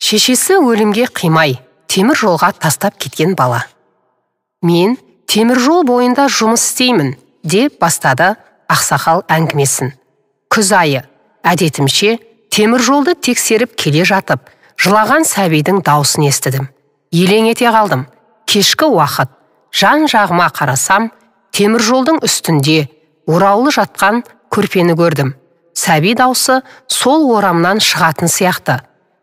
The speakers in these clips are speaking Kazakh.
Шешесі өлімге қимай, темір жолға тастап кеткен бала. Мен темір жол бойында жұмыс істеймін, деп бастады ақсақал әңгімесін. Күз айы, әдетімше, темір жолды тексеріп келе жатып, жылаған сәбидің даусын естідім. Елең ете қалдым. Кешкі уақыт, жан-жағыма қарасам, темір жолдың үстінде ораулы жатқан көрпені көрдім. Сәби даусы сол орамнан шығатын сияқты.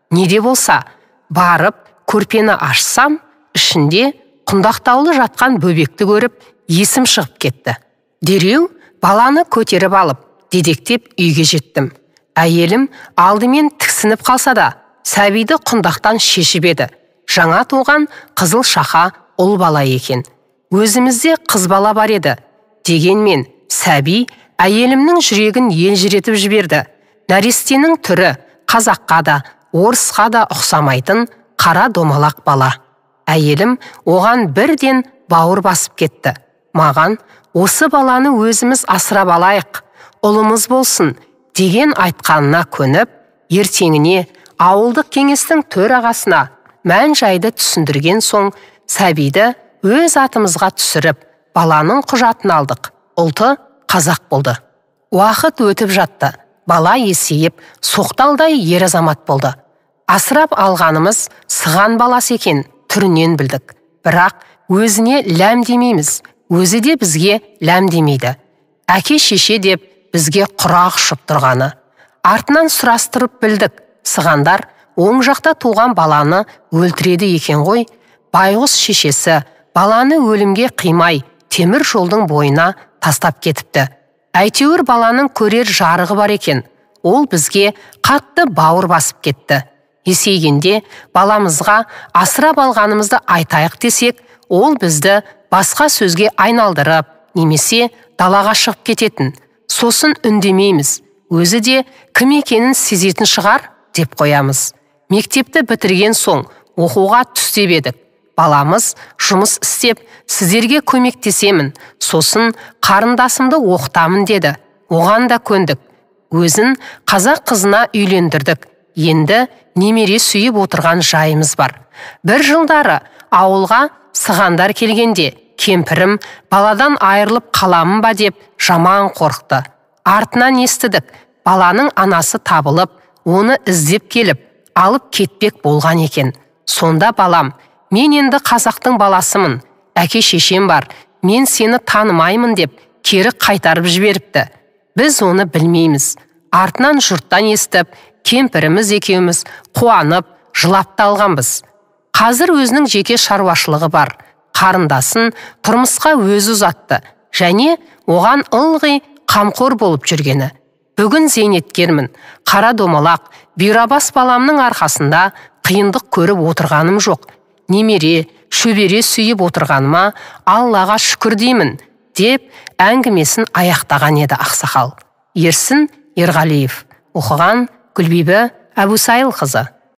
Неде болса, барып көрпені ашсам, ішінде құндақтаулы жатқан бөбекті көріп, есім шығып кетті. Дереу баланы көтеріп алып, дедектеп үйге жеттім. Әйелім алдымен тіксініп қалса да, сәбиді құндақтан шешіп еді. Жаңа туған қызыл шақа ұл бала екен. Өзімізде қыз бала бар еді. Дегенмен сәби әйелімнің жүрегін елжіретіп жіберді. Нәрестенің түрі қазаққа да, орысқа да ұқсамайтын қара домалақ бала. Әйелім оған бірден бауыр басып кетті. Маған осы баланы өзіміз асырап алайық, ұлымыз болсын деген айтқанына көніп, ертеңіне ауылдық кеңестің төрағасына мән-жайды түсіндірген соң, сәбиді өз атымызға түсіріп, баланың құжатын алдық. Ұлты қазақ болды. Уақыт өтіп жатты. Бала есейіп, соқталдай ер азамат болды. Асырап алғанымыз сыған баласы екен, түрінен білдік. Бірақ өзіне ләм демейміз, өзі де бізге ләм демейді. Әке-шеше деп бізге құрақ ұшып тұрғаны. Артынан сұрастырып білдік, сығандар оң жақта туған баланы өлтіреді екен ғой. Байғұс шешесі баланы өлімге қимай, темір жолдың бойына тастап кетіпті. Әйтеуір баланың көрер жарығы бар екен. Ол бізге қатты бауыр басып кетті. Есейгенде баламызға асырап алғанымызды айтайық десек, ол бізді басқа сөзге айналдырып, немесе далаға шығып кететін. Сосын үндемейміз. Өзі де кім екенін сезетін шығар деп қоямыз. Мектепті бітірген соң оқуға түстеп едік. Баламыз жұмыс істеп, сіздерге көмектесемін, сосын қарындасымды оқытамын деді. Оған да көндік. Өзін қазақ қызына үйлендірдік. Енді немере сүйіп отырған жайымыз бар. Бір жылдары ауылға сығандар келгенде, кемпірім баладан айырылып қаламын ба деп жаман қорықты. Артынан естідік, баланың анасы табылып, оны іздеп келіп, алып кетпек болған екен. Сонда балам, мен енді қазақтың баласымын, әке-шешем бар, мен сені танымаймын деп кері қайтарып жіберіпті. Біз оны білмейміз. Артынан жұрттан естіп, кемпіріміз екеуміз қуанып, жылап та алғанбыз. Қазір өзінің жеке шаруашылығы бар. Қарындасын тұрмысқа өзі ұзатты, және оған ылғи қамқор болып жүргені. Бүгін зейнеткермін, қара домалақ, бұйрабас баламның арқасында қиындық көріп отырғаным жоқ. Немере, шөбере сүйіп отырғаныма Аллаға шүкір деймін, деп әңгімесін аяқтаған еді ақсақал. Ерсін Ерғалиев. Оқыған Гүлбибі Әбусайыл қызы.